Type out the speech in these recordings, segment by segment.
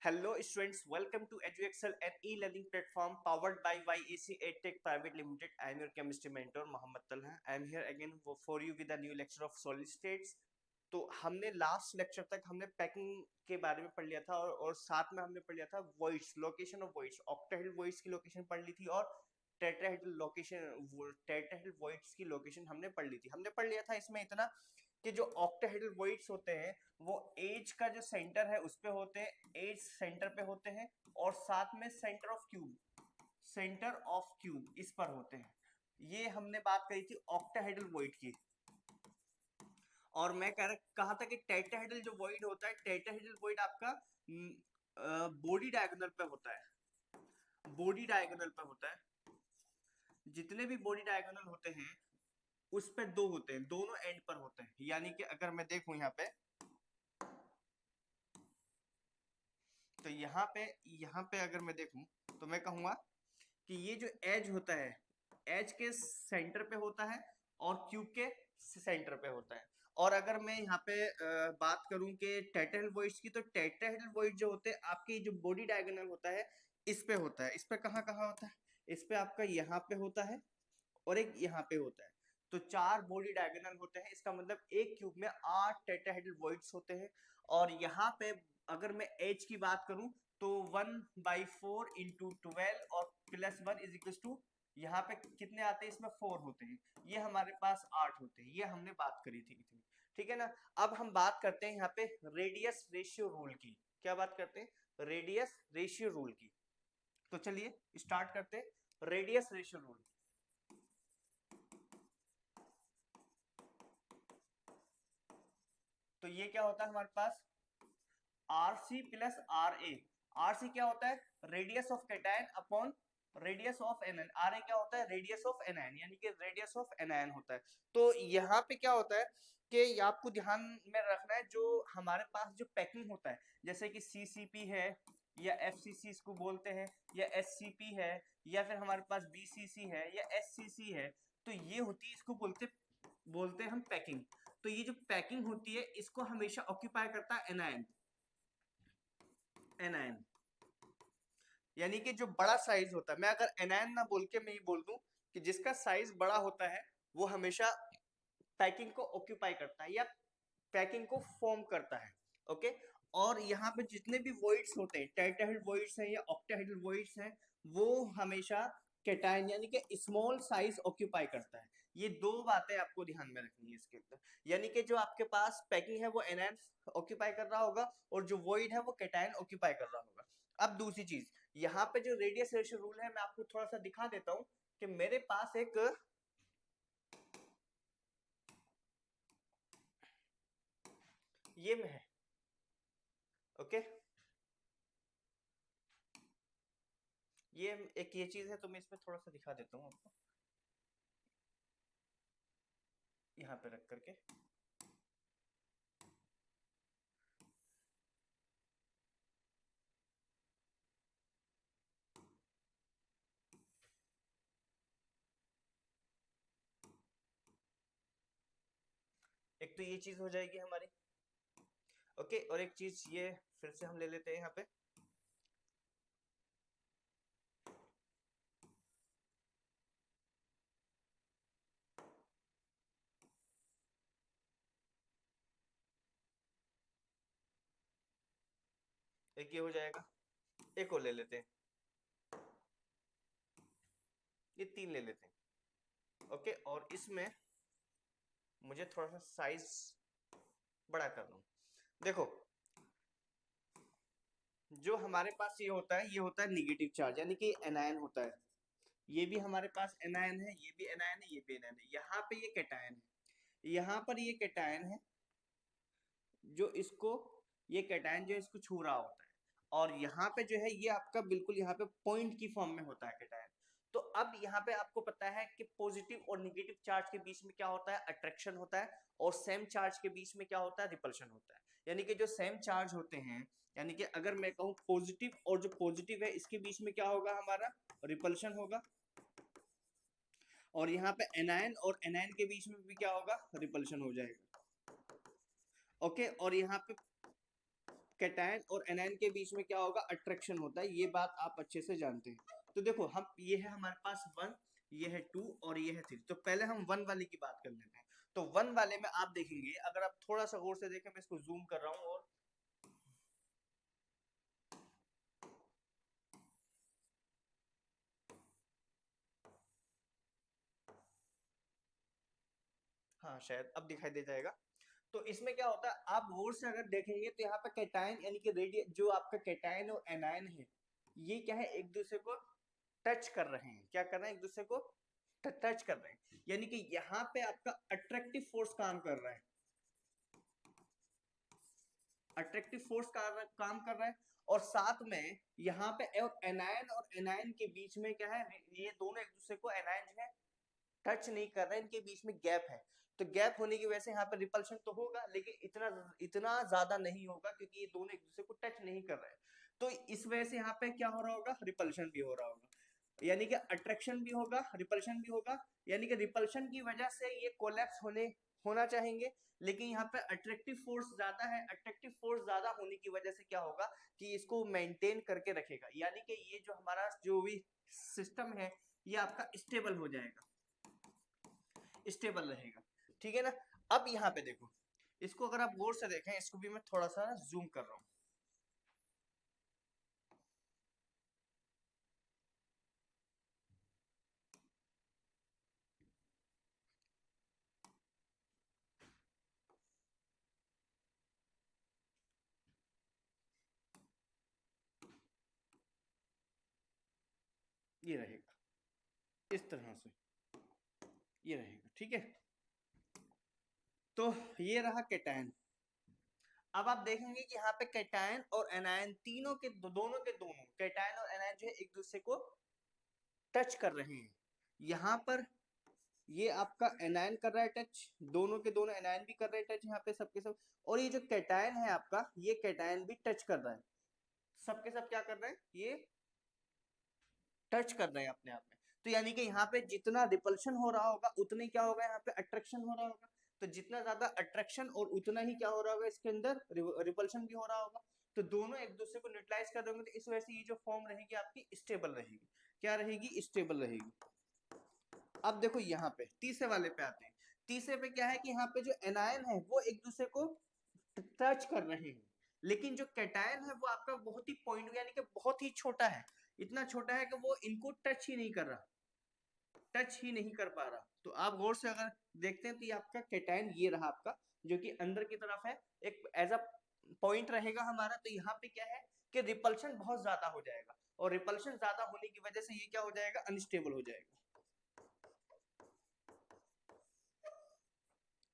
Hello students, welcome to EduExcel, an e-learning platform powered by YAC EdTech Private Limited. I am your chemistry mentor Mohammad Talha. I am here again for you with a new lecture of solid states. तो हमने last lecture तक हमने packing के बारे में पढ़ लिया था और साथ में हमने पढ़ लिया था voids, location of voids, octahedral voids की लोकेशन पढ़ ली थी और टेट्राहेड्रल वॉइड्स की लोकेशन हमने पढ़ ली थी। हमने पढ़ लिया था इसमें इतना कि जो ऑक्टाहेड्रल वॉइड्स होते हैं वो एज का जो सेंटर है उस पे होते हैं, एज सेंटर पे होते हैं और साथ में सेंटर ऑफ क्यूब इस पर होते हैं। ये हमने बात करी थी ऑक्टाहेड्रल वॉइड की। और मैं कहा था कि टेट्राहेड्रल जो वॉइड होता है, टेट्राहेड्रल वॉइड आपका बॉडी डायगोनल पे होता है, बॉडी डायगोनल पे होता है। जितने भी बॉडी डायगोनल होते हैं उस पे दो होते हैं, दोनों एंड पर होते हैं। यानी कि अगर मैं देखूं यहाँ पे, तो यहाँ पे अगर मैं देखूं तो मैं कहूंगा कि ये जो एज होता है, एज के सेंटर पे होता है और क्यूब के सेंटर पे होता है। और अगर मैं यहाँ पे बात करूं कि टेट्राहेड्रल वॉइड्स की, तो टेट्राहेड्रल वॉइड जो होते हैं आपकी जो बॉडी डायगोनल होता है इस पे होता है। इस पे कहाँ कहाँ होता है? इस पे आपका यहाँ पे होता है और एक यहाँ पे होता है। तो चार बॉडी डायगोनल होते हैं, इसका मतलब एक क्यूब में 8 टेट्राहेड्रल वॉइड्स होते हैं। और यहाँ पे अगर मैं एच की बात करूं तो 1/4 इंटू 12 और +1 इज इक्वल टू, यहाँ पे कितने आते हैं? इसमें 4 होते हैं, ये हमारे पास 8 होते हैं। ये हमने बात करी थी इतनी, ठीक है ना। अब हम बात करते हैं यहाँ पे रेडियस रेशियो रूल की। क्या बात करते हैं? रेडियस रेशियो रूल की। तो चलिए स्टार्ट करते हैं रेडियस रेशियो रूल। तो ये क्या होता है हमारे पास? RC plus RA। RC क्या होता है? Radius of cation upon radius of anion. RA क्या होता है? रेडियस ऑफ एनआयन, यानी कि रेडियस ऑफ एनआयन होता है। तो यहाँ पे क्या होता है कि आपको ध्यान में रखना है, जो हमारे पास जो पैकिंग होता है, जैसे कि CCP है या FCC इसको बोलते हैं, या SCP है, या फिर हमारे पास BCC है या SCC है, तो ये होती है, इसको बोलते हैं हम पैकिंग। तो ये जो पैकिंग होती है इसको हमेशा ऑक्यूपाई करता है एनआयन। एनआयन यानी कि जो बड़ा साइज होता है, मैं अगर एनआयन ना बोल के मैं ये बोल दूं कि जिसका साइज बड़ा होता है वो हमेशा पैकिंग को ऑक्यूपाई करता है या पैकिंग को फॉर्म करता है। ओके। और यहाँ पे जितने भी वॉइड्स होते हैं, टेट्राहेड्रल वॉइड्स हैं या ऑक्टाहेड्रल वॉइड्स हैं, वो हमेशा कैटायन यानी कि स्मॉल साइज ऑक्यूपाई करता है। ये दो बातें आपको ध्यान में रखनी है इसके अंदर। यानी कि जो आपके पास पैकिंग है वो एनायन ऑक्यूपाई कर रहा होगा और जो वॉइड है वो कैटायन ऑक्यूपाई कर रहा होगा। अब दूसरी चीज, यहाँ पे जो रेडियस रेशियो रूल है मैं आपको थोड़ा सा दिखा देता हूं कि मेरे पास एक ये में है। ओके, ये एक ये चीज है, तो मैं इसमें थोड़ा सा दिखा देता हूँ आपको, यहाँ पे रख करके। एक तो ये चीज हो जाएगी हमारी। ओके, और एक चीज ये फिर से हम ले लेते हैं यहाँ पे। एक ये हो जाएगा, एक और ले लेते हैं, ये 3 ले लेते हैं। ओके, और इसमें मुझे थोड़ा सा साइज बड़ा कर लूं। देखो, जो हमारे पास ये होता है निगेटिव चार्ज, यानी कि एनायन होता है। ये भी हमारे पास एनायन है, ये भी एनायन है, ये भी एनायन है। यहाँ पे ये कैटायन है, यहाँ पर ये कैटायन है, जो इसको, ये कैटायन जो इसको छू रहा होता है। और यहाँ पे जो है ये आपका बिल्कुल यहाँ पे पॉइंट की फॉर्म में होता है कैटायन। तो अब यहाँ पे आपको पता है कि पॉजिटिव और निगेटिव चार्ज के बीच में क्या होता है? अट्रैक्शन होता है। और सेम चार्ज के बीच में क्या होता है? रिपल्शन होता है। यानी कि जो सेम चार्ज होते हैं, यानी कि अगर मैं कहूँ पॉजिटिव और जो पॉजिटिव है इसके बीच में क्या होगा? हमारा रिपल्शन होगा। और यहाँ पे एनायन और एनायन के बीच में भी क्या होगा? रिपल्शन हो जाएगा। ओके, और यहाँ पे कैटायन और एनायन के बीच में क्या होगा, अट्रैक्शन होता है, ये बात आप अच्छे से जानते हैं। तो देखो हम, ये है हमारे पास 1, ये है 2 और ये है 3। तो पहले हम 1 वाले की बात कर लेते हैं। तो 1 वाले में आप देखेंगे, अगर आप थोड़ा सा गौर से देखें, मैं इसको जूम कर रहा हूँ और हाँ शायद अब दिखाई दे जाएगा। तो इसमें क्या होता है, आप गौर से अगर देखेंगे तो यहाँ पे कैटायन यानी कि रेडियल, जो आपका कैटायन और एनायन है, ये क्या है, एक दूसरे को टच कर रहे हैं। क्या कर रहे हैं, एक दूसरे को टच कर रहे हैं, यानी कि यहाँ पे आपका अट्रैक्टिव फोर्स काम कर रहा है, अट्रैक्टिव फोर्स काम कर रहा है। और साथ में यहाँ पे और एनायन के बीच में क्या है, ये दोनों एक दूसरे को, एनायन जो है टच नहीं कर रहे हैं, इनके बीच में गैप है। तो गैप होने की वजह से यहाँ पे रिपल्शन तो होगा, लेकिन इतना इतना ज्यादा नहीं होगा, क्योंकि ये दोनों एक दूसरे को टच नहीं कर रहे हैं। तो इस वजह से यहाँ पे क्या हो रहा होगा, रिपल्शन भी हो रहा होगा, यानी कि अट्रैक्शन भी होगा, रिपल्शन भी होगा। यानी कि रिपल्शन की वजह से ये कोलैप्स होना चाहेंगे, लेकिन यहाँ पे अट्रैक्टिव फोर्स ज्यादा है। अट्रैक्टिव फोर्स ज्यादा होने की वजह से क्या होगा कि इसको मेंटेन करके रखेगा, यानी कि ये जो हमारा जो भी सिस्टम है, ये आपका स्टेबल हो जाएगा, स्टेबल रहेगा। ठीक है ना। अब यहाँ पे देखो, इसको अगर आप गौर से देखें, इसको भी मैं थोड़ा सा जूम कर रहा हूँ। ये रहेगा इस तरह से, ये रहेगा। ठीक है, तो ये रहा कैटायन। अब आप देखेंगे कि यहाँ पे कैटायन और एनायन तीनों के दोनों के दोनों कैटायन और एनायन जो है एक दूसरे को टच कर रहे हैं। यहाँ पर ये आपका एनायन कर रहा है टच, दोनों के दोनों एनायन भी कर रहे हैं टच यहाँ पे सबके सब। और ये जो कैटायन है आपका, ये कैटायन भी टच कर रहा है, सबके सब क्या कर रहे हैं, ये टच कर रहे हैं अपने आप में। तो यानी कि यहाँ पे जितना रिपल्शन हो रहा होगा, उतना ही क्या होगा, यहाँ पे अट्रैक्शन हो रहा होगा। तो जितना ज्यादा अट्रैक्शन और उतना ही क्या हो रहा होगा, इसके अंदर रिपल्शन भी हो रहा होगा। तो दोनों एक दूसरे को न्यूट्रलाइज कर रहे होंगे, तो इस वजह से ये जो फॉर्म रहेगी आपकी स्टेबल रहेगी। क्या रहेगी, स्टेबल रहेगी। अब देखो यहाँ पे तीसरे वाले पे आते हैं। तीसरे पे क्या है कि यहाँ पे जो एनायन है वो एक दूसरे को टच कर रहे हैं, लेकिन जो कैटायन है वो आपका बहुत ही पॉइंट, यानी कि बहुत ही छोटा है, इतना छोटा है कि वो इनको टच ही नहीं कर रहा, टच ही नहीं कर पा रहा। तो आप गौर से अगर देखते हैं तो ये आपका कैटायन ये रहा आपका, जो कि अंदर की तरफ है, एक एज अ पॉइंट रहेगा हमारा। तो यहाँ पे क्या है कि रिपल्शन बहुत ज्यादा हो जाएगा, और रिपल्शन ज्यादा होने की वजह से ये क्या हो जाएगा, अनस्टेबल हो जाएगा।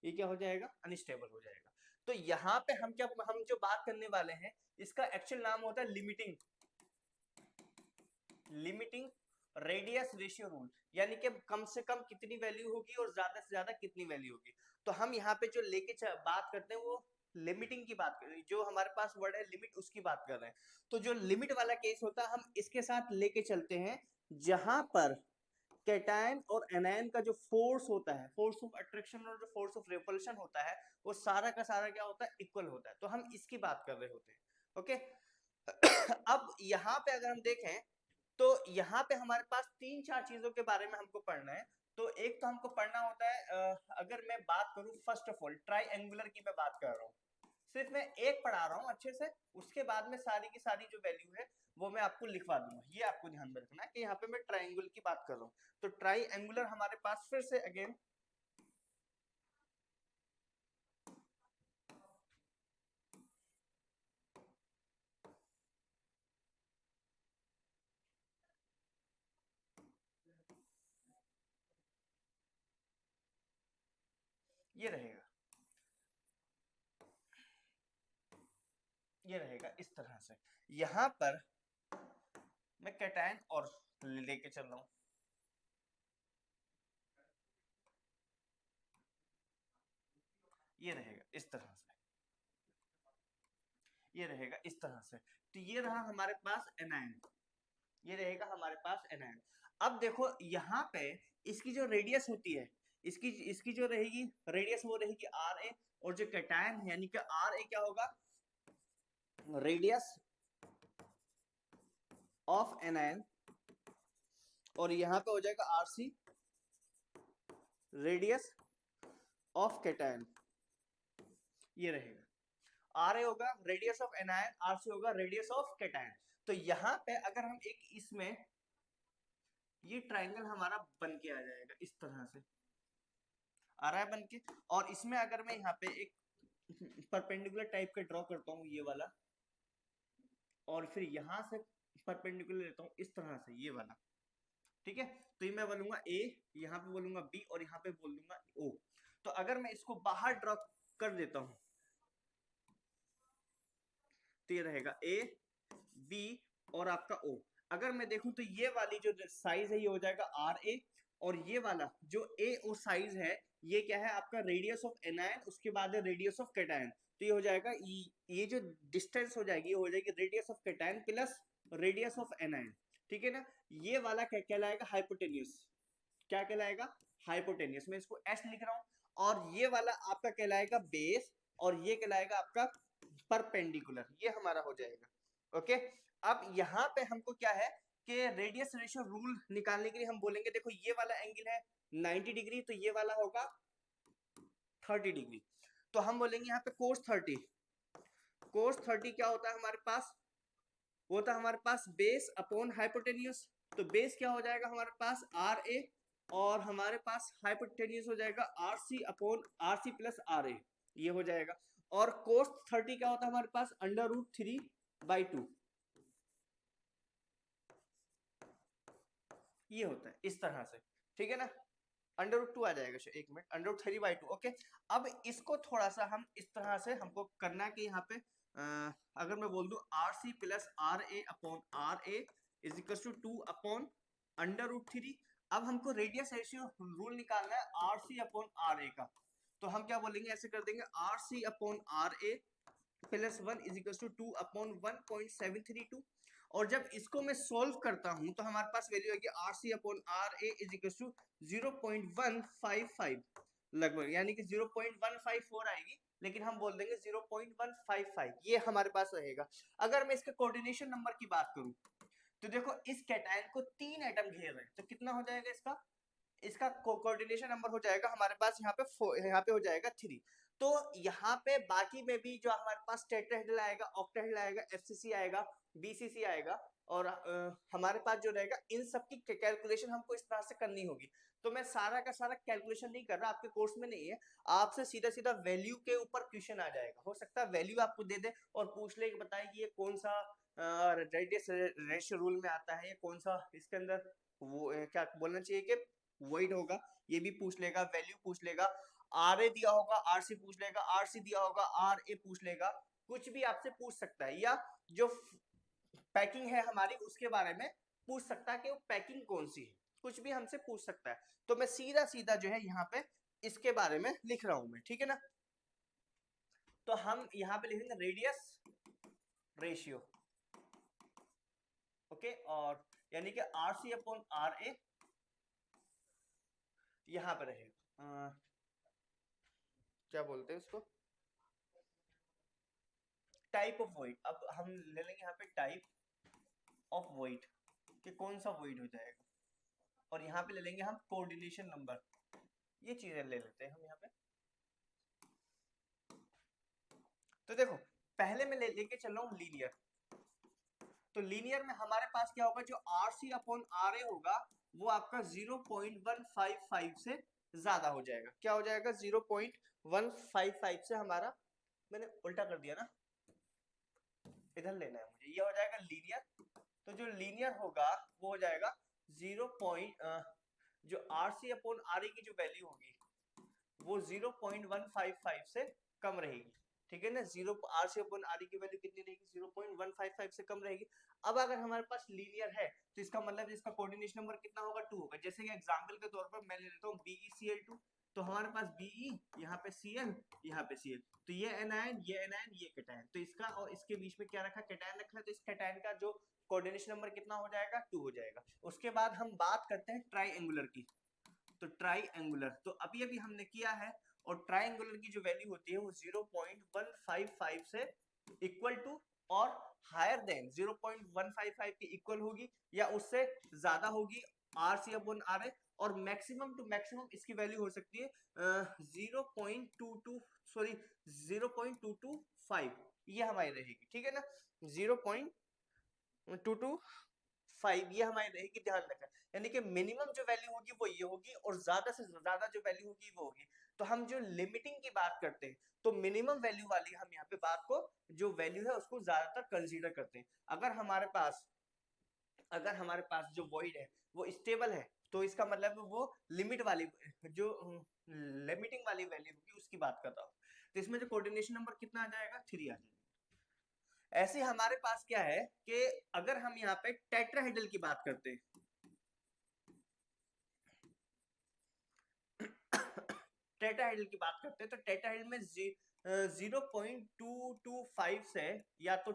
ये क्या हो जाएगा, अनस्टेबल हो जाएगा। तो यहाँ पे हम जो बात करने वाले हैं, इसका एक्चुअल नाम होता है लिमिटिंग रेडियस रेशियो रूल, यानी कि कम से कम कितनी वैल्यू होगी और ज्यादा से ज्यादा कितनी वैल्यू होगी। तो हम यहाँ पे जो बात करते हैं वो लिमिटिंग की बात कर रहे हैं, जो हमारे पास वर्ड है लिमिट, उसकी बात कर रहे हैं। तो जो लिमिट वाला केस होता है, हम इसके साथ लेके चलते हैं, जहां पर कैटायन और एनायन का जो फोर्स होता है, फोर्स ऑफ अट्रैक्शन और जो फोर्स ऑफ रिपल्शन होता है, वो सारा का सारा क्या होता है, इक्वल होता है। तो हम इसकी बात कर रहे होते हैं। ओके। अब यहाँ पे अगर हम देखें, तो यहाँ पे हमारे पास 3-4 चीजों के बारे में हमको पढ़ना है। तो एक तो हमको पढ़ना होता है, अगर मैं बात करूं, फर्स्ट ऑफ ऑल ट्राइएंगुलर की मैं बात कर रहा हूँ, सिर्फ मैं एक पढ़ा रहा हूँ अच्छे से, उसके बाद में सारी की सारी जो वैल्यू है वो मैं आपको लिखवा दूंगा। ये आपको ध्यान में रखना है कि यहाँ पे मैं ट्राइंगल की बात कर रहा हूँ। तो ट्राइएंगुलर हमारे पास फिर से अगेन, ये रहेगा, ये रहेगा इस तरह से। यहाँ पर मैं कैटायन और लेके चल रहा हूँ, ये रहेगा इस तरह से, ये रहेगा इस तरह से। तो ये रहा हमारे पास एनायन, ये रहेगा हमारे पास एनायन। अब देखो यहाँ पे इसकी जो रेडियस होती है, इसकी इसकी जो रहेगी रेडियस, वो रहेगी आर ए, और जो कैटायन है यानी कि आर ए क्या होगा, रेडियस ऑफ एनायन, और यहां पे हो जाएगा आरसी रेडियस ऑफ कैटायन, ये रहेगा। आर ए होगा रेडियस ऑफ एनायन, आरसी होगा रेडियस ऑफ कैटायन। तो यहां पे अगर हम एक इसमें ये ट्रायंगल हमारा बन के आ जाएगा, इस तरह से आ रहा है बन के। और इसमें अगर मैं यहाँ पे एक परपेंडिकुलर टाइप का ड्रॉ करता हूँ ये वाला, और फिर यहां से परपेंडिकुलर लेता हूँ इस तरह से ये वाला, ठीक है। तो ये मैं बोलूंगा ए, यहाँ पे बोलूंगा बी, और यहाँ पे बोल दूंगा ओ। तो अगर मैं इसको बाहर ड्रॉ कर देता हूं तो ये रहेगा ए बी और आपका ओ। अगर मैं देखूं तो ये वाली जो साइज है ये हो जाएगा आर ए, और ये वाला जो ए ओ साइज है ये क्या है आपका रेडियस ऑफ एनायन, उसके बाद है रेडियस ऑफ कैटायन। तो ये हो जाएगा ये जो डिस्टेंस हो जाएगी ये हो जाएगी radius of cation plus radius of anion, ठीक है ना। ये वाला क्या कहलाएगा हाइपोटेन्यूस, क्या कहलाएगा हाइपोटेन्यूस, मैं इसको एस लिख रहा हूं। और ये वाला आपका कहलाएगा बेस, और ये कहलाएगा आपका परपेंडिकुलर, ये हमारा हो जाएगा। ओके, अब यहाँ पे हमको क्या है कि रेडियस रेशियो रूल निकालने के लिए हम बोलेंगे देखो ये वाला एंगल है 90 डिग्री, तो ये वाला होगा 30 डिग्री। तो हम बोलेंगे यहाँ पे कोस 30, कोस 30 क्या होता है हमारे पास, वो होता है हमारे पास बेस अपॉन हाइपोटेन्यूस। तो बेस क्या हो जाएगा हमारे पास आर ए, और हमारे पास हाइपोटेन्यूस हो जाएगा R C upon R C plus R A, ये हो जाएगा। और कोस 30 क्या होता है हमारे पास √3/2, ये होता है इस तरह से, ठीक है ना। √2 आ जाएगा, एक मिनट, √3/2। ओके, अब इसको थोड़ा सा हम इस तरह से हमको करना है कि यहाँ पे अगर मैं बोल दूं R C plus R A upon R A is equal to 2 upon √3। अब हमको रेडियस रेशियो रूल निकालना है R C upon R A का। तो हम क्या बोलेंगे, ऐसे कर देंगे R C upon R A plus 1 is equal to 2 upon 1.732। और जब इसको मैं सोल्व करता हूं तो हमारे पास वैल्यू आएगी R C upon R A is equal to 0.155 लगभग, यानी कि 0.154 आएगी, लेकिन हम बोल देंगे 0.155, ये हमारे पास रहेगा। अगर मैं इसके कोऑर्डिनेशन नंबर की बात करूं तो देखो इस कैटायन को 3 एटम घेर रहे हैं, तो कितना हो जाएगा इसका, इसका कोऑर्डिनेशन नंबर हो जाएगा हमारे पास यहाँ पे हो जाएगा 3। तो यहाँ पे बाकी में भी जो हमारे पास टेट्राहेड्रल आएगा, ऑक्टाहेड्रल आएगा, एफसीसी आएगा, बीसीसी आएगा, और हमारे पास जो रहेगा इन सब की कैलकुलेशन हमको इस तरह से करनी होगी। तो मैं सारा का सारा कैलकुलेशन नहीं कर रहा, आपके कोर्स में नहीं है, आपसे सीधा सीधा वैल्यू के ऊपर क्वेश्चन आ जाएगा। हो सकता है वैल्यू आपको दे दे और पूछ ले कि बताए कि ये कौन सा रेडियस रेशियो रूल में आता है, ये कौन सा इसके अंदर वो क्या बोलना चाहिए कि वॉइड होगा, ये भी पूछ लेगा, वैल्यू पूछ लेगा, आर ए दिया होगा आर सी पूछ लेगा, आर सी दिया होगा आर ए पूछ लेगा, कुछ भी आपसे पूछ सकता है। या जो पैकिंग है हमारी उसके बारे में पूछ सकता है कि वो पैकिंग कौन सी है, कुछ भी हमसे पूछ सकता है। तो मैं सीधा सीधा जो है यहाँ पे इसके बारे में लिख रहा हूं मैं, ठीक है ना। तो हम यहाँ पे लिखेंगे रेडियस रेशियो, ओके, और यानी कि आर सी अपॉन आर ए यहाँ पे रहेगा, क्या बोलते हैं उसको, टाइप ऑफ वॉइड। अब हम ले लेंगे यहाँ पे टाइप ऑफ वॉइड कि कौन सा वॉइड हो जाएगा, और यहाँ पे ले लेंगे हम कोऑर्डिनेशन नंबर, ये चीजें ले लेते हैं हम यहाँ पे। तो देखो पहले मैं लेके चल रहा हूँ लीनियर। तो लीनियर में हमारे पास क्या होगा, जो आर सी अपॉन आर ए होगा वो आपका 0.155 से ज्यादा हो जाएगा। क्या हो जाएगा, 0.155 से हमारा, मैंने उल्टा कर दिया ना, इधर लेना है मुझे, ये हो जाएगा लीनियर। तो जो लीनियर होगा वो हो जाएगा 0. जो आर सी अपॉन आर ए की जो वैल्यू होगी वो 0.155 से कम रहेगी, ठीक है ना। आर सी अपॉन आर ए की वैल्यू कितनी रहेगी, 0.155 से कम रहेगी। अब अगर हमारे पास लीनियर है तो इसका मतलब इसका कोऑर्डिनेशन नंबर कितना होगा, 2 होगा। जैसे कि एग्जांपल के तौर पर मैं ले लेता हूँ BeCl2, तो हमारे पास Be, यहाँ पे Cl, यहाँ पे Cl, तो ये एनायन, ये एनायन, ये कैटायन, तो इसका और इसके बीच में क्या रखा, कैटायन रखा है, तो इस कैटायन का जो कोऑर्डिनेशन नंबर कितना हो जाएगा, 2 हो जाएगा। उसके बाद हम बात करते हैं ट्राईएंगुलर की। तो ट्राईएंगुलर तो अभी अभी हमने किया है, और ट्राईएंगुलर की जो वैल्यू होती है वो 0.155 से इक्वल टू और हायर देन 0.155 के इक्वल होगी या उससे ज्यादा होगी RC/RA, और मैक्सिमम टू मैक्सिमम इसकी वैल्यू हो सकती है 0.22 सॉरी 0.225, ये हमारी रहेगी, ठीक है ना, 0.225 ये हमारी रहेगी, ध्यान रखना। यानी कि मिनिमम जो वैल्यू होगी वो ये होगी और ज्यादा से ज्यादा जो वैल्यू होगी वो होगी। तो हम जो लिमिटिंग की बात करते हैं तो मिनिमम वैल्यू वाली हम यहाँ पे बात को जो वैल्यू है उसको ज्यादातर कंसीडर करते हैं। अगर हमारे पास जो वॉइड है वो स्टेबल है तो इसका मतलब वो लिमिट वाली जो लिमिटिंग वाली वैल्यू होगी उसकी बात कर रहा हूँ। तो इसमें जो कोऑर्डिनेशन नंबर कितना आ जाएगा, 3 आ जाएगा। ऐसे हमारे पास क्या है कि अगर हम यहाँ पे टेट्राहेड्रल की बात करते हैं टेट्राहेड्रल की बात करते हैं तो टेट्राहेड्रल में 0.225 से या तो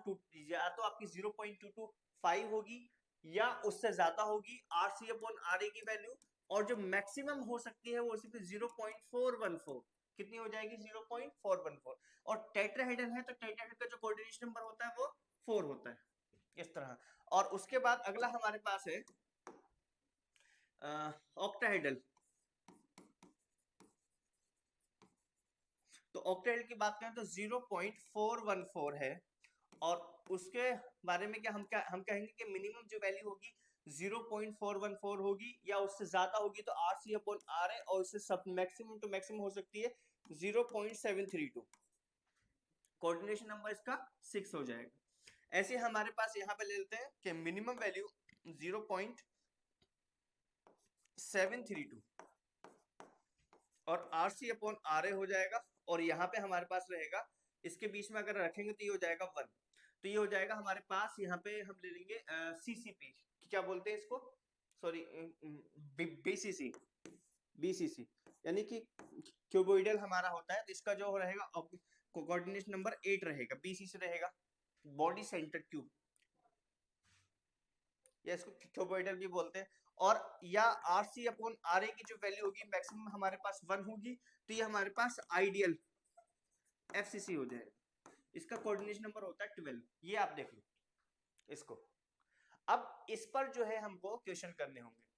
आपकी 0.225 होगी या उससे ज्यादा होगी RC/RA की वैल्यू, और जो मैक्सिमम हो सकती है वो सिर्फ 0.414, कितनी हो जाएगी 0.414। और टेट्राहेड्रल है तो टेट्राहेड्रल का जो कोऑर्डिनेशन नंबर होता है वो 4 होता है, इस तरह। और उसके बाद अगला हमारे पास है ऑक्टाहेड्रल। तो ऑक्टेट की बात करें तो 0.414 है, और उसके बारे में क्या हम कहेंगे कि मिनिमम जो वैल्यू होगी 0.414 होगी या उससे ज्यादा होगी तो RC/RA, और उससे सब मैक्सिमम टू मैक्सिमम हो सकती है 0.732। कोऑर्डिनेशन नंबर इसका 6 हो जाएगा। ऐसे हमारे पास यहाँ पे ले लेते हैं कि मिनिमम वैल्यू 0.732 और RC/RA हो जाएगा, और यहाँ पे हमारे पास रहेगा, इसके बीच में अगर रखेंगे तो ये हो जाएगा 1। तो ये हो जाएगा हमारे पास, यहाँ पे हम ले लेंगे CCP, क्या बोलते हैं इसको, सॉरी BCC, BCC यानी कि क्यूबोइडल हमारा होता है, इसका जो रहेगा कोऑर्डिनेशन नंबर 8 रहेगा, BCC रहेगा, बॉडी सेंटर क्यूब, या इसको क्यूबोइडल भी बोलते हैं। और या RC/RA की जो वैल्यू होगी मैक्सिमम हमारे पास 1 होगी, तो ये हमारे पास आइडियल FCC हो जाएगा। इसका कोऑर्डिनेशन नंबर होता है 12, ये आप देख लो इसको। अब इस पर जो है हमको क्वेश्चन करने होंगे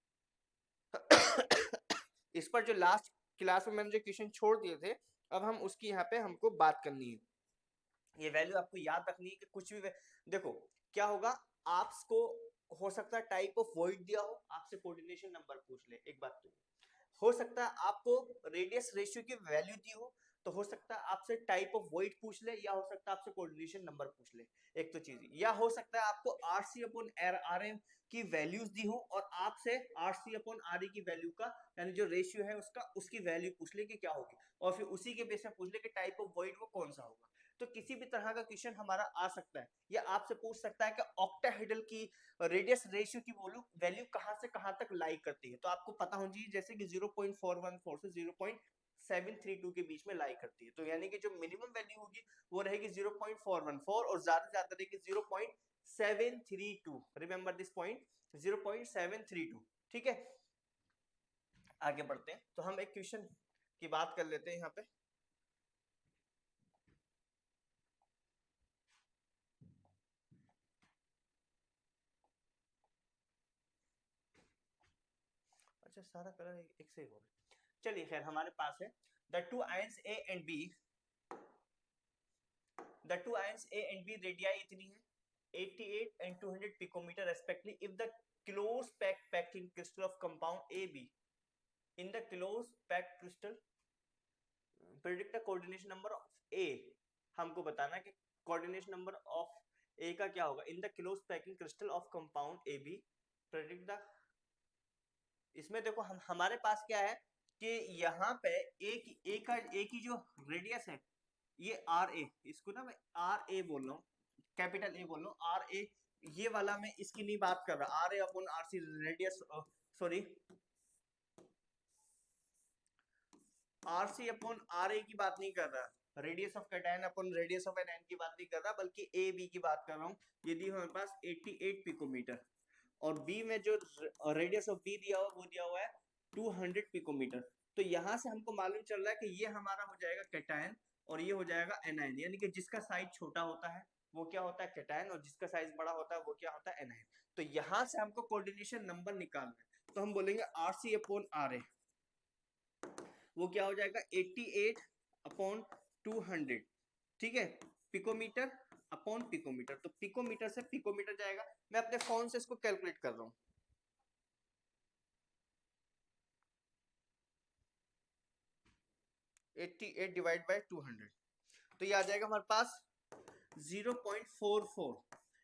इस पर जो लास्ट क्लास में मैंने जो क्वेश्चन छोड़ दिए थे, अब हम उसकी यहाँ पे हमको बात करनी है। ये वैल्यू आपको याद रखनी है कि कुछ भी देखो क्या होगा, आपको हो सकता है टाइप ऑफ वॉइड दिया हो, आपसे कोऑर्डिनेशन नंबर पूछ ले, एक बात तो हो सकता है आपको रेडियस रेशियो की वैल्यू दी हो, तो हो सकता है आपसे टाइप ऑफ वॉइड पूछ ले, या हो सकता है आपसे कोऑर्डिनेशन नंबर पूछ ले, एक तो चीज, या हो सकता है आपको RC/RA की वैल्यूज दी हो और आपसे RC/RA की वैल्यू का यानी जो रेशियो है उसका उसकी वैल्यू पूछ ले कि क्या होगी, और फिर उसी के बेस में पूछ ले कि टाइप ऑफ वॉइड वो कौन सा होगा। तो किसी भी तरह का क्वेश्चन हमारा आ सकता है, या आपसे पूछ सकता है कि ऑक्टाहेड्रल की रेडियस रेशियो की वैल्यू कहां से कहां तक लाई करती है, तो आपको पता होना चाहिए जैसे कि 0.414 से 0.732 के बीच में लाई करती है। तो यानी कि जो मिनिमम वैल्यू होगी वो रहेगी 0.414 और ज्यादा से ज्यादा रहेगी 0.732। रिमेंबर दिस पॉइंट, 0.732, ठीक है। आगे बढ़ते हैं, तो हम एक क्वेश्चन की बात कर लेते हैं यहाँ पे। अच्छा सारा कलर एक से ही हो रहा है, चलिए खैर हमारे पास है the two ions A and B, the two ions A and B radii इतनी है 88 and 200 picometer respectively if the close packed packing crystal of compound AB in the close packed crystal predict the coordination number of A। हमको बताना कि coordination number of A का क्या होगा in the close packing crystal of compound AB, predict the. इसमें देखो हम हमारे पास क्या है कि यहाँ पे ए की जो रेडियस है ये RA, इसको ना मैं RA बोल रहा हूँ, कैपिटल A बोल रहा हूँ, RA ये वाला मैं इसकी नहीं बात कर रहा, RA/RC रेडियस, सॉरी RC/RA की बात नहीं कर रहा, radius of cation upon radius of anion की बात नहीं कर रहा, बल्कि AB की बात कर रहा हूँ। ये दी हमारे पास 88 पिकोमीटर, और B में जो रेडियस ऑफ B दिया हुआ वो दिया हुआ है 200 पिकोमीटर। तो यहाँ से हमको मालूम चल रहा है कि ये हमारा हो जाएगा कैटायन और ये हो जाएगा एनायन, यानी कि जिसका साइज छोटा होता है वो क्या होता है कैटायन, और जिसका साइज बड़ा होता है वो क्या होता है एनायन। तो यहां से हमको कोऑर्डिनेशन नंबर निकालना है, तो हम बोलेंगे RC अपॉन RA, वो क्या हो जाएगा 88 अपॉन 200, ठीक है, पिकोमीटर अपॉन पिकोमीटर। तो पिकोमीटर से पिकोमीटर जाएगा, मैं अपने फोन से इसको कैलकुलेट कर रहा हूं। 88 डिवाइड बाय 200, तो ये आ जाएगा हमारे पास 0.44,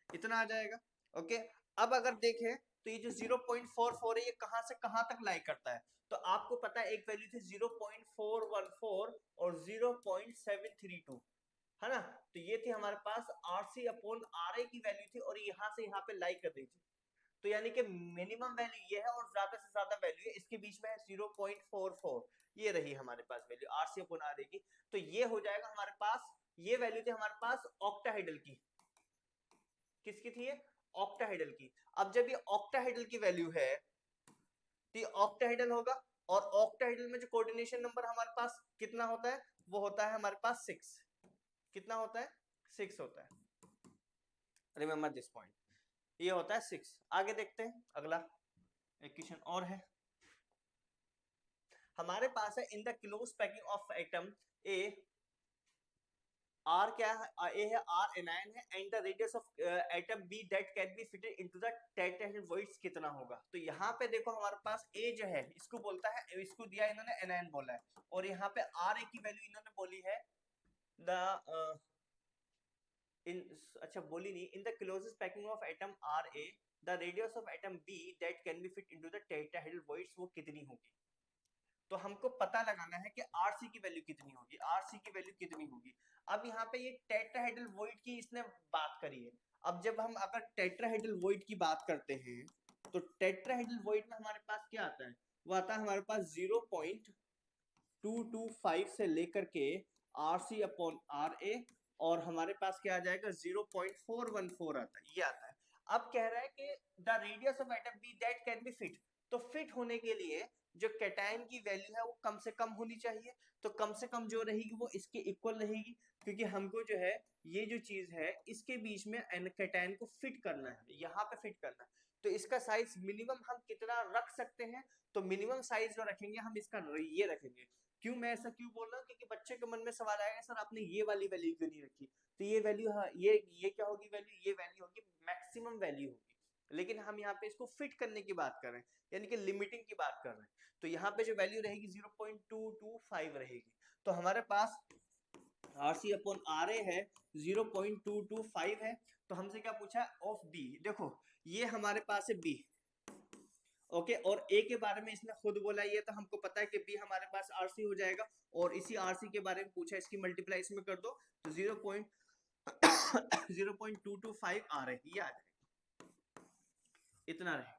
इतना आ जाएगा। ओके, अब अगर देखें तो ये जो 0.44 है ये कहां से कहां तक लाई करता है, तो आपको पता है एक वैल्यू थी 0.414 और 0.732, है ना। तो ये थी हमारे पास RC अपॉन RA की वैल्यू थी, और यहां से यहां पे लाई कर रही थी। तो यानी कि मिनिमम वैल्यू ये है और ज्यादा से ज्यादा वैल्यू है इसके बीच में है 0.44, ये रही हमारे पास वैल्यू RC अपॉन RA की। तो ये हो जाएगा हमारे पास, ये वैल्यू थी हमारे पास ऑक्टाहेड्रल की, किसकी थी ये, ऑक्टाहेड्रल की। अब जब ये ऑक्टाहेड्रल की वैल्यू है तो ये ऑक्टाहेड्रल होगा, और ऑक्टाहेड्रल में जो कोऑर्डिनेशन नंबर हमारे पास कितना होता है, वो होता है हमारे पास 6। कितना होता है, 6 होता है, रिमेंबर दिस पॉइंट, ये होता है 6। आगे देखते हैं, अगला एक क्वेश्चन और है हमारे पास है, in the close packing of atom A, R क्या है, A है, R एनायन है, and the radius of atom B that can B fitted into the tetrahedral voids कितना होगा। तो यहाँ पे देखो हमारे पास A जो है इसको बोलता है, इसको दिया इन्होंने एनायन बोला है, और यहाँ पे RA की वैल्यू इन्होंने बोली है द इन, अच्छा बोली नहीं, in the closest packing of atom RA the radius of atom B that can be fit into the tetrahedral voids वो कितनी होगी। तो हमको पता लगाना है कि RC की वैल्यू कितनी होगी, RC की वैल्यू कितनी होगी। अब यहाँ पे ये टेट्राहेड्रल वॉइड की इसने बात करी है। अब जब हम अगर टेट्राहेड्रल वॉइड की बात करते हैं तो टेट्राहेड्रल वॉइड में हमारे पास क्या आता है, वो आता है हमारे पास 0.225 से लेकर के RC अपॉन RA, और हमारे पास क्या आ जाएगा 0.414 आता है, ये आता है। अब कह रहा है कि the radius of atom B that can be fit, तो फिट होने के लिए जो कैटायन की वैल्यू है वो कम से कम होनी चाहिए, तो कम से कम जो रहेगी वो इसके इक्वल रहेगी, क्योंकि हमको जो है ये जो चीज है इसके बीच में कैटायन को फिट करना है, यहाँ पे फिट करना है। तो इसका साइज मिनिमम हम कितना रख सकते हैं, तो मिनिमम साइज जो रखेंगे हम इसका ये रखेंगे। क्यों मैं ऐसा क्यों बोल रहा हूँ, क्योंकि बच्चे के मन में सवाल आएगा सर आपने ये वाली वैल्यू क्यों नहीं रखी, तो ये वैल्यू, हाँ ये क्या होगी वैल्यू, ये वैल्यू होगी मैक्सिमम वैल्यू होगी, लेकिन हम यहाँ पे इसको फिट करने की बात कर रहे हैं, यानी कि लिमिटिंग की बात कर रहे हैं। तो यहाँ पे जो वैल्यू रहेगी 0.225 रहेगी, तो हमारे पास RC अपॉन RA है 0.225 है। तो हमसे क्या पूछा ऑफ B, देखो ये हमारे पास है B, ओके, और A के बारे में इसने खुद बोला, ये तो हमको पता है कि B हमारे पास RC हो जाएगा, और इसी RC के बारे में पूछा, इसकी मल्टीप्लाई इसमें कर दो तो 0.225 आ रहा है, ये आ जाएगा, इतना रहे।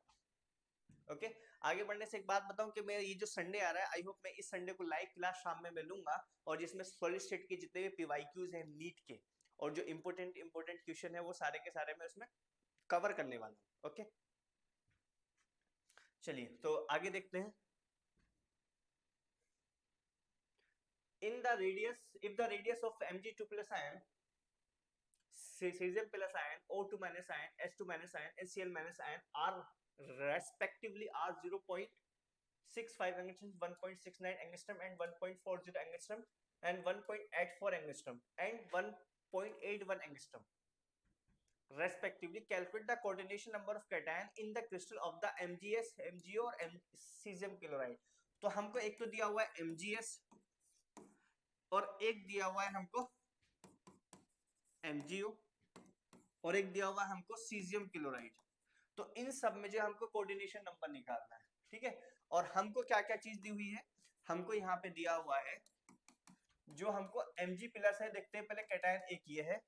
ओके, आगे बढ़ने से एक बात बताऊं कि मैं ये जो संडे आ रहा है, आई होप मैं इस संडे को लाइव क्लास शाम में मैं लूंगा, और जिसमें सॉलिड स्टेट के जितने भी पीवाईक्यूज हैं नीट के, और जो इंपोर्टेंट क्वेश्चन है वो सारे के सारे मैं उसमें कवर करने वाला हूँ। ओके, चलिए तो आगे देखते हैं। In the radius, if the radius of Mg2 plus ion, cesium plus ion, O2 minus ion, H2 minus ion, and Cl minus ion are respectively are 0.65 angstrom, 1.69 angstrom, and 1.40 angstrom, and 1.84 angstrom, and 1.81 angstrom. Respectively, calculate the coordination number of cation in the crystal of the MgS, MgO और cesium chloride. तो हमको एक तो दिया हुआ है MgS और एक दिया हुआ है हमको MgO और एक दिया हुआ है हमको सीजियम क्लोराइड। तो इन सब में जो हमको कोऑर्डिनेशन नंबर निकालना है, ठीक है। और हमको क्या क्या चीज दी हुई है, हमको यहाँ पे दिया हुआ है जो हमको Mg प्लस है, देखते हैं पहले कैटायन एक ये है,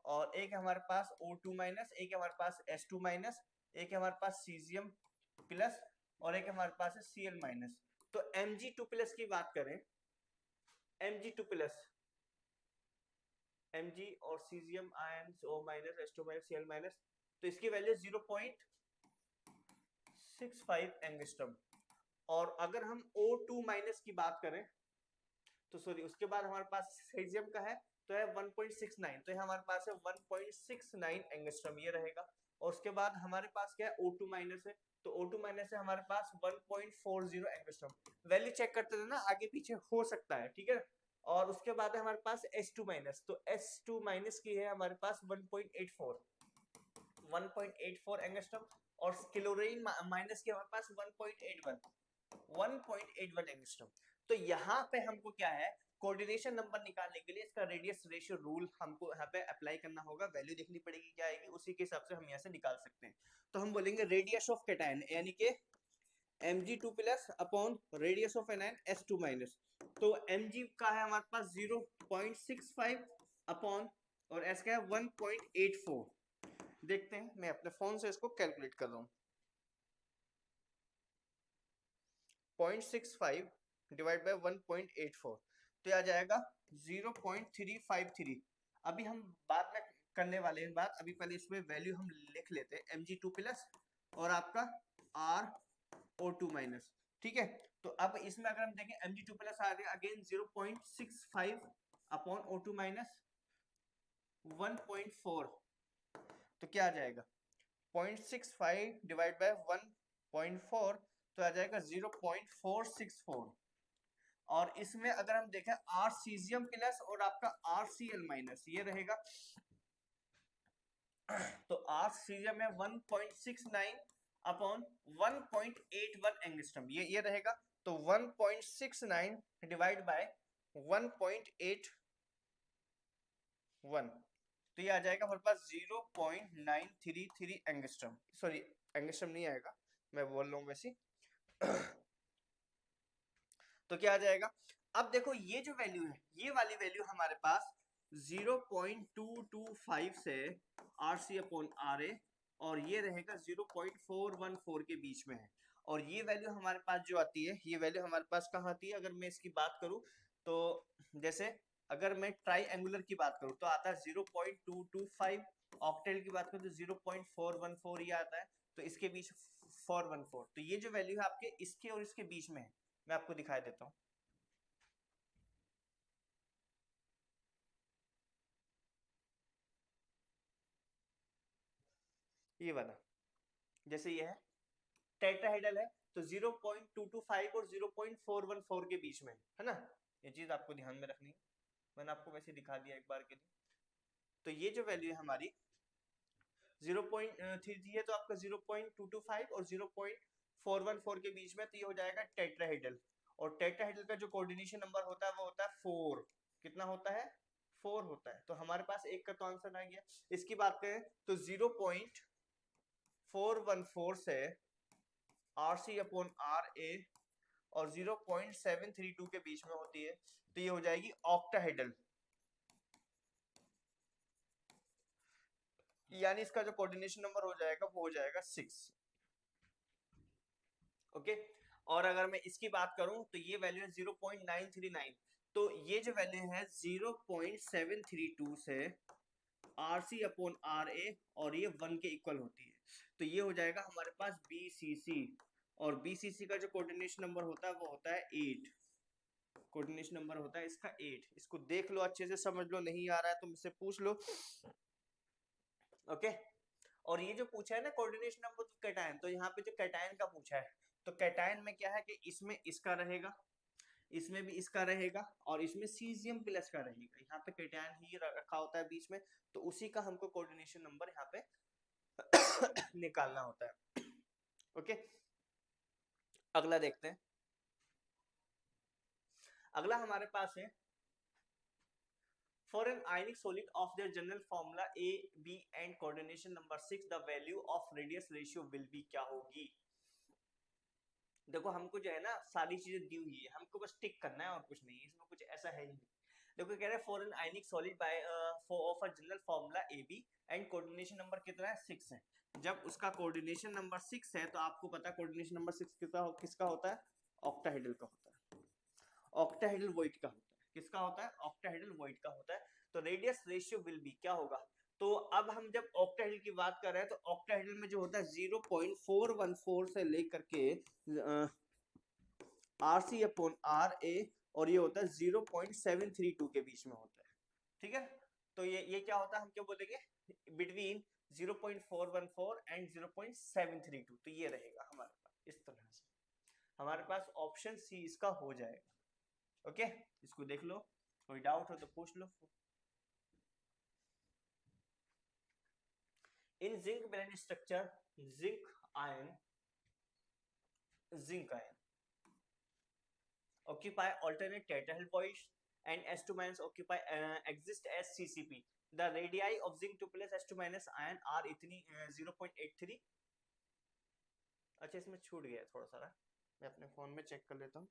और एक हमारे पास O2 माइनस, एक हमारे पास H2 माइनस, एक हमारे पास सीजियम प्लस, और एक हमारे पास है Cl माइनस। तो Mg2 प्लस की बात करें, Mg2 प्लस, Mg और caesium ion O minus, H2 minus, Cl minus, तो इसकी वैल्यू 0.65 एंगस्ट्रम। और अगर हम O2 माइनस की बात करें तो सॉरी, उसके बाद हमारे पास सीजियम का है तो है 1.69, तो हमारे पास है 1.69 एंगस्ट्रॉम ये रहेगा। और उसके बाद हमारे पास क्या है O2 माइनस है, तो O2 माइनस है हमारे पास 1.40 एंगस्ट्रॉम। वैल्यू चेक करते थे ना, आगे पीछे हो सकता है, ठीक है। और उसके बाद है हमारे पास H2 माइनस, तो H2 माइनस की है हमारे पास 1.84 एंगस्ट्रॉम। और क्लोरीन माइनस की हमारे पास 1.81 एंगस्ट्रॉम। तो यहाँ पे हमको क्या है, कोऑर्डिनेशन नंबर निकालने के लिए इसका रेडियस रेशियो रूल हमको यहाँ पे अप्लाई करना होगा, वैल्यू देखनी पड़ेगी क्या आएगी, उसी के हिसाब से हम यहाँ से निकाल सकते हैं। तो हम बोलेंगे रेडियस ऑफ कैटायन यानी कि Mg2 plus upon radius of anion S2 minus. तो Mg का है हमारे पास 0.65 अपॉन और S का है 1.84। देखते हैं, मैं अपने फोन से इसको कैलकुलेट कर रहा हूँ। 0.65 डिवाइड बाय 1.84, तो आ जाएगा 0.353। अभी हम बाद में करने वाले हैं बात, अभी पहले इसमें वैल्यू हम लिख लेते हैं, Mg2 प्लस और आपका RO2 माइनस, ठीक है। तो अब इसमें अगर हम देखें Mg2 प्लस आ गया अगेन 0.65 अपॉन O2 माइनस 1.4, तो क्या आ जाएगा 0.65 डिवाइड बाय 1.4, तो आ जाएगा 0.464। और इसमें अगर हम देखें आर सीजियम प्लस और आपका RCl माइनस ये रहेगा, तो आर सीजियम है 1.69 अपॉन 1.81 एंगस्ट्रॉम ये रहेगा। तो 1.69 डिवाइड बाय 1.81, तो ये आ जाएगा हमारे पास 0.933 एंगस्ट्रॉम। सॉरी एंगस्ट्रॉम नहीं आएगा, मैं बोल रहा हूँ वैसे। तो क्या आ जाएगा, अब देखो ये जो वैल्यू है ये वाली वैल्यू हमारे पास 0.225 से RC अपॉन RA और ये रहेगा 0.414 के बीच में है। और ये वैल्यू हमारे पास जो आती है, ये वैल्यू हमारे पास कहाँ आती है, अगर मैं इसकी बात करूं तो जैसे अगर मैं ट्राई एंगुलर की बात करूं तो आता है 0.225, ऑक्टेल की बात करूं तो 0.414 ये आता है, तो इसके बीच 414। तो ये जो वैल्यू है आपके इसके और इसके बीच में है, मैं आपको दिखाई देता हूँ। ये वाला जैसे ये है टेट्राहेड्रल है, तो 0.225 और 0.414 के बीच में है ना, ये चीज आपको ध्यान में रखनी है, मैंने आपको वैसे दिखा दिया एक बार के लिए। तो ये जो वैल्यू है हमारी 0.33 है, तो आपका 0.225 और 0.414 के बीच में, तो ये हो जाएगा टेट्राहेड्रल। और टेट्राहेड्रल का जो कोऑर्डिनेशन नंबर होता है वो होता है 4। कितना होता है, 4 होता है। तो हमारे पास एक का तो आंसर आ गया। इसकी बात करें तो 0.414 से RC अपॉन RA और 0.732 के बीच में होती है, तो ये हो जाएगी ऑक्टाहेड्रल, यानी इसका जो कोऑर्डिनेशन नंबर हो जाएगा वो हो जाएगा 6। ओके। और अगर मैं इसकी बात करूं तो ये वैल्यू है 0.939, तो ये जो वैल्यू है 0.732 से RC अपॉन RA और ये 1 के इक्वल होती है, तो ये हो जाएगा हमारे पास BCC। और BCC का जो कोऑर्डिनेशन नंबर होता है वो होता है 8, कोऑर्डिनेशन नंबर होता है इसका 8। इसको देख लो अच्छे से, समझ लो, नहीं आ रहा है तो मुझसे पूछ लो। ओके। और ये जो पूछा है ना कोऑर्डिनेशन नंबर ऑफ कैटायन, तो यहाँ पे जो कैटायन का पूछा है, तो कैटायन में क्या है कि इसमें इसका रहेगा, इसमें भी इसका रहेगा और इसमें सीजियम प्लस का रहेगा, यहाँ पे कैटायन ही रखा होता है बीच में, तो उसी का हमको कोऑर्डिनेशन नंबर यहाँ पे निकालना होता है। ओके, अगला देखते हैं। अगला हमारे पास है For an ionic solid of their general formula A, B and coordination number 6, the value of radius ratio will be क्या होगी। देखो हमको जो है ना सारी चीजें दी हुई है, हमको बस टिक करना है और कुछ नहीं, इसमें कुछ ऐसा है ही नहीं। देखो कह रहे हैं for an ionic solid bye of a general formula AB and coordination number कितना है 6 है। जब उसका कोऑर्डिनेशन नंबर 6 है तो आपको पता है कोऑर्डिनेशन नंबर 6 किसका होता है, ऑक्टाहेड्रल का होता है, ऑक्टाहेड्रल वॉइड का होता है। किसका होता है, ऑक्टाहेड्रल वॉइड का होता है। तो रेडियस रेशियो विल बी क्या होगा, तो अब हम जब ऑक्टाहेड्रल की बात कर रहे हैं तो ऑक्टाहेड्रल में जो होता है 0.414 से लेकर के RC अपॉन RA और ये होता है 0.732 के बीच में होता है, ठीक है, तो ये क्या होता है, हम क्या बोलेंगे, बिटवीन 0.414 एंड 0.732, तो ये रहेगा हमारे पास, इस तरह से हमारे पास ऑप्शन सी इसका हो जाएगा। ओके, इसको देख लो, कोई डाउट हो तो पूछ लो। In zinc blende structure, zinc ion occupy alternate tetrahedral voids and S2 minus occupy exist as CCP. The radii of zinc 2 plus S2 minus ion are इतनी 0.83। अच्छा, इसमें छूट गया थोड़ा सा, मैं अपने फोन में चेक कर लेता हूँ।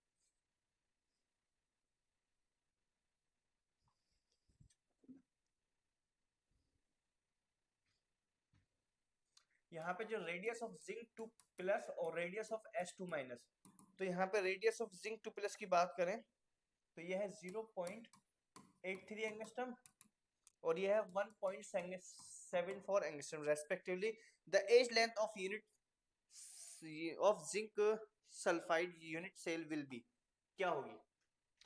यहाँ पे जो रेडियस ऑफ जिंक 2 प्लस और रेडियस ऑफ S2 माइनस, तो यहाँ पे रेडियस ऑफ जिंक 2 प्लस की बात करें तो यह है 0.83 एंगस्ट्रम और यह है 1.74 angstrom respectively. The edge length of unit of zinc sulphide unit cell will be, क्या होगी,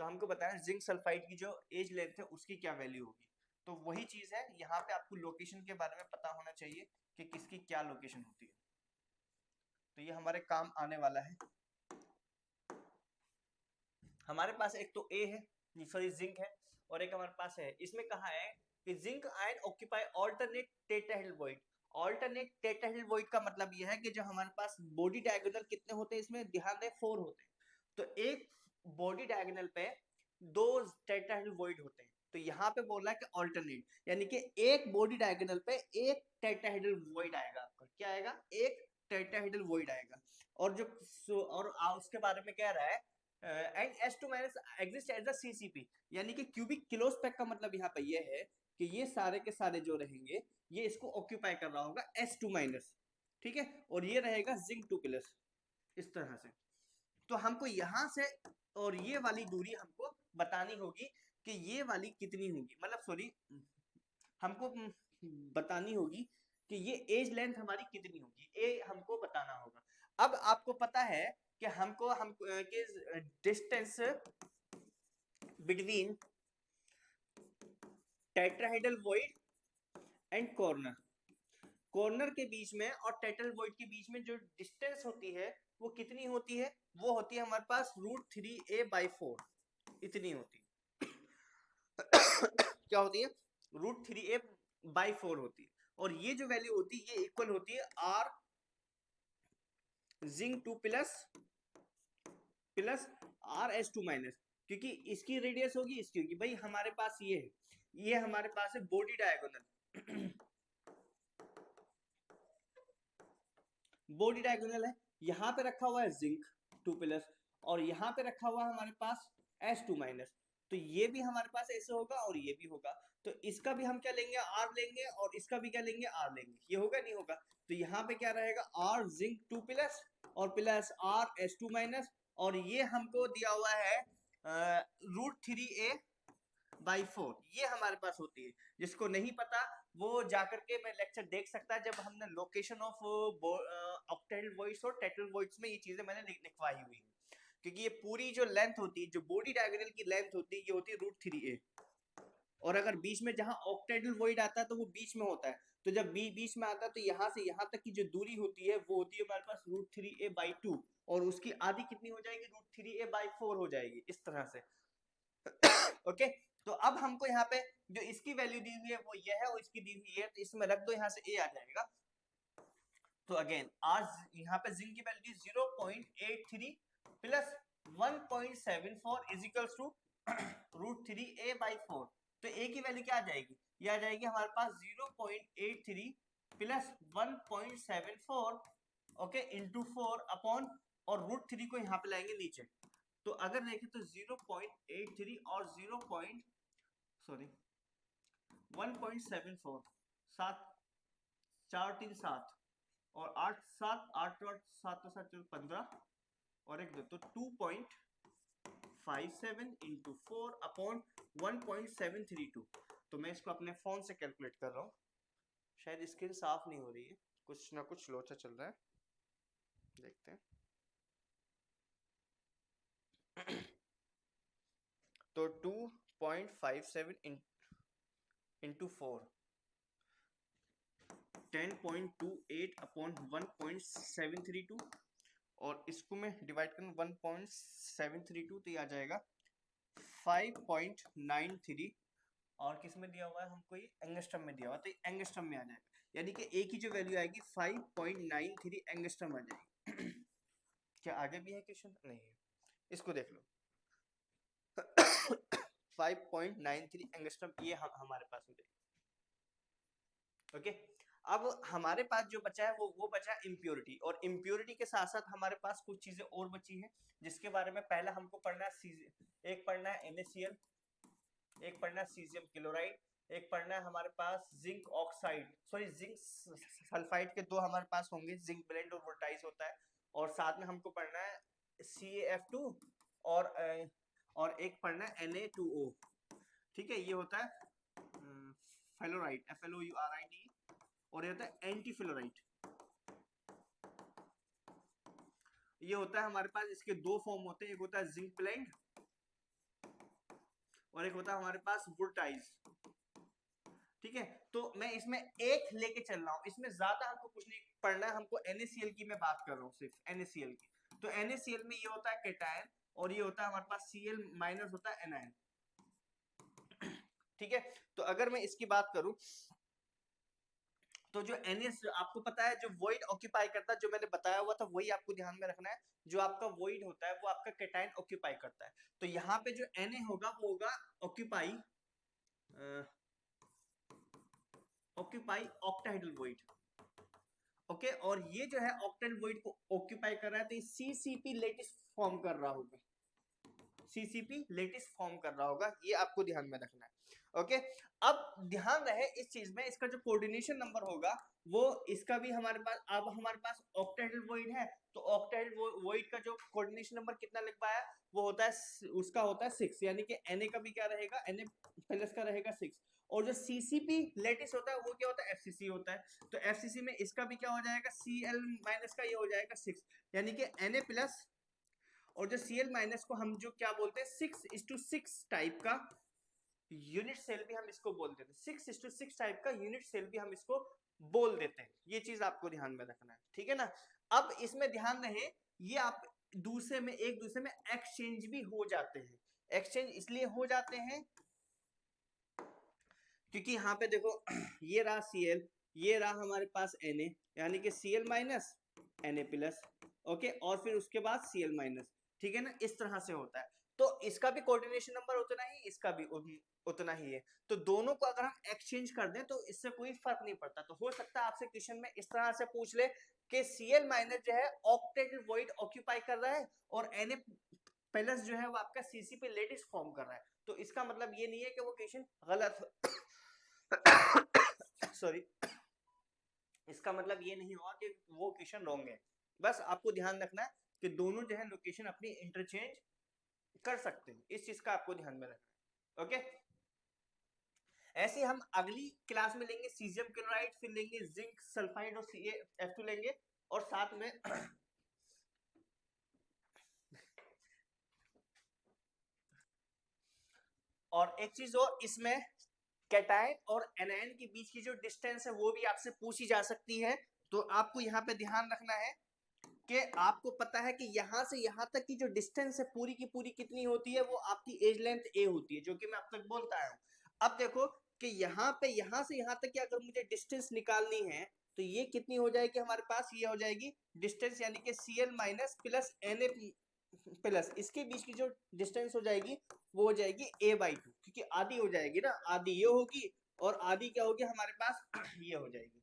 तो हमको बताया जिंक सल्फाइड की जो एज लेंथ है उसकी क्या वैल्यू होगी। तो वही चीज है, यहाँ पे आपको लोकेशन के बारे में पता होना चाहिए कि किसकी क्या लोकेशन होती है, तो ये हमारे काम आने वाला है। हमारे पास एक तो ए है, सॉरी जिंक है, और एक हमारे पास है, इसमें कहा है कि zinc ion occupy alternate tetrahedral void. Alternate tetrahedral void का मतलब यह है कि जो हमारे पास बॉडी डायगोनल कितने होते हैं, इसमें ध्यान दें 4 होते हैं, तो एक बॉडी डायगोनल पे 2 टेट्राहेड्रल वॉइड होते हैं। तो यहाँ पे बोल रहा है कि ऑल्टरनेट, यानी कि एक बॉडी डायगोनल पे एक टेट्राहेड्रल वॉइड आएगा, आपका क्या आएगा, एक टेट्राहेड्रल वॉइड आएगा। और जो और उसके बारे में कह रहा है and S2 minus exist as a CCP, यानी कि क्यूबिक किलोस्पेक का मतलब यहाँ पे ये है कि ये सारे के सारे जो रहेंगे ये इसको ऑक्यूपाई कर रहा होगा S2 माइनस, ठीक है, और ये रहेगा जिंक 2 प्लस, इस तरह से। तो हमको यहाँ से और ये वाली दूरी हमको बतानी होगी कि ये वाली कितनी होगी, मतलब सॉरी, हमको बतानी होगी कि ये एज लेंथ हमारी कितनी होगी, ये हमको बताना होगा। अब आपको पता है कि हमको distance between tetrahedral void and corner, corner के बीच में और टेट्राहेड्रल वॉइड के बीच में जो डिस्टेंस होती है वो कितनी होती है, वो होती है हमारे पास √3a/4, इतनी होती है। क्या होती है, √3a/4 होती है, और ये जो वैल्यू होती है ये इक्वल होती है R zinc 2 plus plus RS2 minus, क्योंकि इसकी रेडियस होगी इसकी होगी, भाई हमारे पास ये है, ये हमारे पास है बॉडी डायगोनल, बॉडी डायगोनल है, यहाँ पे रखा हुआ है जिंक 2 प्लस और यहाँ पे रखा हुआ है हमारे पास S2 माइनस, तो ये भी हमारे पास ऐसे होगा और ये भी होगा, तो इसका भी हम क्या लेंगे, R लेंगे, और इसका भी क्या लेंगे, R लेंगे, ये होगा नहीं होगा, तो यहाँ पे क्या रहेगा, R जिंक 2 प्लस और प्लस RS2 माइनस, और ये हमको दिया हुआ है √3a/4, ये हमारे पास होती है। जिसको नहीं पता वो जाकर के मैं लेक्चर देख सकता है, जब हमने लोकेशन ऑफ ऑक्टेल वॉइस और टेट्रल वॉइस में ये चीजें मैंने लिखवाई हुई है, क्योंकि ये पूरी जो लेंथ होती है, जो बॉडी डायगोनल की लेंथ होती है, ये होती है √3a, और अगर बीच में जहां ऑक्टेडल वॉइड आता है तो वो बीच में होता है, तो जब बीच में आता है तो यहाँ से यहाँ तक की जो दूरी होती है वो होती है हमारे पास √3a/2, और उसकी आधी कितनी हो जाएगी, √3a/4 हो जाएगी, इस तरह से। ओके, तो अब हमको यहाँ पे जो इसकी वैल्यू दी हुई है वो ये है, और इसकी दी हुई है, तो इसमें रख दो, यहाँ से a आ जाएगा। तो अगेन आज यहाँ पे जिंक की value 0.83 plus 1.74 is equals to √3a/4, तो a की वैल्यू क्या आ जाएगी, ये आ जाएगी हमारे पास 0.83 प्लस 1.74, ओके, इंटू 4 अपॉन, और √3 को यहाँ पे लाएंगे नीचे, तो अगर देखें तो 0.83 और 1.74, 7 4 3 7 और 8 7 8 8 7 7 15 और एक दो, तो 2.57 इंटू 4 अपॉन 1.732, तो मैं इसको अपने फोन से कैलकुलेट कर रहा हूँ, शायद स्क्रीन साफ नहीं हो रही है, कुछ ना कुछ लोचा चल रहा है, देखते हैं। तो 2.57 इंटू 4, 10.28 अपॉन 1.732, और इसको मैं डिवाइड करूँ 1.732 तो ये आ जाएगा 5.93, और किस में दिया हुआ है हमको, ये एंगस्ट्रम में दिया हुआ है, तो ये एंगस्ट्रम में आ जाएगा, यानी कि ए की जो वैल्यू आएगी 5.93 एंगस्ट्रम आ जाएगी। क्या आगे भी है क्वेश्चन? नहीं है, इसको देख लो। 5.93 एंगस्ट्रम ये हमारे पास में। ओके, अब हमारे पास जो बचा है वो बचा इम्प्योरिटी, और इम्प्योरिटी के साथ साथ हमारे पास कुछ चीजें और बची हैं जिसके बारे में पहला हमको पढ़ना है। एक पढ़ना है NaCl, एक पढ़ना है सीजियम क्लोराइड, एक पढ़ना है हमारे पास zinc oxide, sorry zinc sulphide के दो हमारे पास होंगे, जिंक ब्लेंड और वोल्टाइज होता है, और साथ में हमको पढ़ना है CaF2, और एक पढ़ना है Na2O। ठीक है, ये होता है फ्लोराइड, FLOURID, और ये होता है एंटी फ्लोराइड। ये होता है हमारे पास, इसके दो फॉर्म होते हैं, एक होता है जिंक ब्लेंड और एक होता है हमारे पास वोल्टाइज। ठीक है, तो मैं इसमें एक लेके चल रहा हूँ, इसमें ज्यादा हमको कुछ नहीं पढ़ना है, हमको NaCl की मैं बात कर रहा हूँ, सिर्फ NaCl की। तो NaCl में ये होता है केटायन, और ये होता है हमारे पास Cl माइनस होता है एनायन। ठीक है, तो अगर मैं इसकी बात करूं तो जो NS आपको पता है जो वॉइड ऑक्यूपाई करता है, जो मैंने बताया हुआ था वही आपको ध्यान में रखना है। जो आपका वॉइड होता है वो आपका केटायन ऑक्यूपाई करता है, तो यहाँ पे जो Na होगा वो होगा ऑक्यूपाई ऑक्टाहेड्रल वॉइड। ओके, और ये जो है ऑक्टेन वॉइड को ऑक्यूपाई कर रहा है, तो ये CCP लेटिस फॉर्म कर रहा होगा, CCP लेटिस फॉर्म कर रहा होगा, ये आपको ध्यान में रखना है। ओके, अब ध्यान रहे इस चीज में, इसका जो कोऑर्डिनेशन नंबर होगा वो इसका भी हमारे पास, अब हमारे पास ऑक्टाहेड्रल वॉइड है, तो ऑक्टाहेड्रल वॉइड का जो कोऑर्डिनेशन नंबर कितना लिख पाया, वो होता है, उसका होता है 6, यानी कि Na का भी क्या रहेगा, Na प्लस का रहेगा 6, और जो CCP लेटिस होता है वो क्या होता है, FCC होता है, तो FCC में इसका भी क्या हो जाएगा, Cl माइनस का ये हो जाएगा 6, यानी कि Na प्लस, और जो Cl माइनस को हम जो क्या बोलते हैं 6:6 टाइप का यूनिट सेल भी हम इसको बोल देते हैं, 6:6 टाइप का यूनिट सेल भी हम इसको बोल देते हैं, ये चीज आपको ध्यान में रखना है। ठीक है ना, अब इसमें ध्यान रहे ये आप दूसरे में एक दूसरे में एक्सचेंज भी हो जाते हैं। एक्सचेंज इसलिए हो जाते हैं क्योंकि यहाँ पे देखो ये रहा Cl, ये रहा हमारे पास Na, यानी कि Cl minus Na plus, okay, और फिर उसके बाद Cl माइनस। ठीक है ना, इस तरह से होता है, तो इसका भी कोऑर्डिनेशन नंबर उतना ही, इसका भी उतना ही है, तो दोनों को अगर हम एक्सचेंज कर दें तो इससे कोई फर्क नहीं पड़ता। तो हो सकता है आपसे क्वेश्चन में इस तरह से पूछ ले कि Cl माइनस जो है ऑक्टेट वॉइड ऑक्यूपाई कर रहा है, और Na प्लस जो है वो आपका CCP लेटिस फॉर्म कर रहा है, तो इसका मतलब ये नहीं है कि वो क्वेश्चन गलत सॉरी इसका मतलब ये नहीं हुआ कि वो क्वेश्चन रॉन्ग है, बस आपको ध्यान रखना है कि दोनों जो है लोकेशन अपनी इंटरचेंज कर सकते हैं, इस चीज का आपको ध्यान में रखना है। ओके, ऐसे हम अगली क्लास में लेंगे सीजियम क्लोराइड, फिर लेंगे जिंक सल्फाइड और CaF2 लेंगे, और साथ में और एक चीज और, इसमें कैटायन और एनायन के बीच की जो डिस्टेंस है वो भी आपसे पूछी जा सकती है, तो आपको यहाँ पे ध्यान रखना है कि आपको पता है कि यहाँ से यहाँ तक की जो डिस्टेंस है पूरी की पूरी कितनी होती है, वो आपकी एज लेंथ A होती है, जो कि मैं अब तक बोलता आया हूँ। अब देखो कि यहाँ पे यहाँ से यहाँ तक की अगर मुझे डिस्टेंस निकालनी है तो ये कितनी हो जाएगी हमारे पास, ये हो जाएगी डिस्टेंस, यानी कि Cl minus plus Na plus, इसके बीच की जो डिस्टेंस हो जाएगी वो हो जाएगी A/2, क्योंकि आधी हो जाएगी ना, आधी ये होगी और आधी क्या होगी हमारे पास ये हो जाएगी।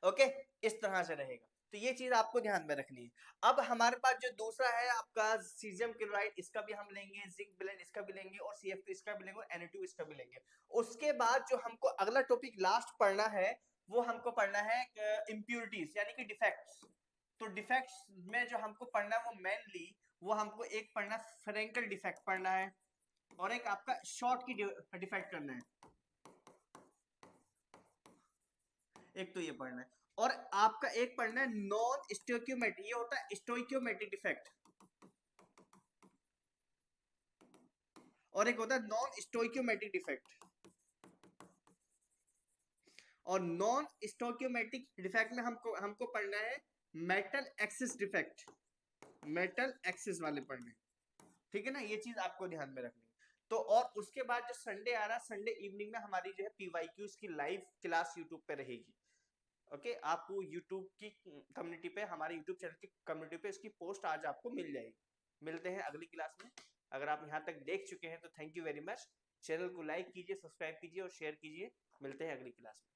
ओके, इस तरह से रहेगा, तो ये चीज आपको ध्यान में रखनी है। अब हमारे पास जो दूसरा है आपका सीजियम क्लोराइड, इसका भी हम लेंगे, जिंक ब्लेंड इसका भी लेंगे, और CF2 इसका भी लेंगे, और Na2 इसका भी लेंगे। उसके बाद जो हमको अगला टॉपिक लास्ट पढ़ना है वो हमको पढ़ना है इम्प्यूरिटीज यानी कि डिफेक्ट्स। तो डिफेक्ट्स में जो हमको पढ़ना है वो मेनली वो हमको एक पढ़ना फ्रेंकल डिफेक्ट पढ़ना है, और एक आपका शॉर्ट की डिफेक्ट करना है, एक तो ये पढ़ना है, और आपका एक पढ़ना है नॉन स्टोइकियोमेट्रिक, ये होता है स्टोइकियोमेट्रिक डिफेक्ट, और एक होता है नॉन स्टोइकियोमेट्रिक डिफेक्ट। और नॉन स्टोकियोमेट्रिक डिफेक्ट में हमको पढ़ना है metal axis defect, metal axis वाले पढ़ने, ठीक है ना, ये चीज आपको ध्यान में रखनी है। तो और उसके बाद जो संडे आ रहा, संडे इवनिंग में हमारी जो है पीवाईक्यूज की लाइव क्लास यूट्यूब पे रहेगी। ओके, आपको यूट्यूब की कम्युनिटी पे, हमारे यूट्यूब चैनल की कम्युनिटी पे इसकी पोस्ट आज आपको मिल जाएगी। मिलते हैं अगली क्लास में। अगर आप यहाँ तक देख चुके हैं तो thank you very much. Channel को लाइक कीजिए, सब्सक्राइब कीजिए और शेयर कीजिए। मिलते हैं अगली क्लास में।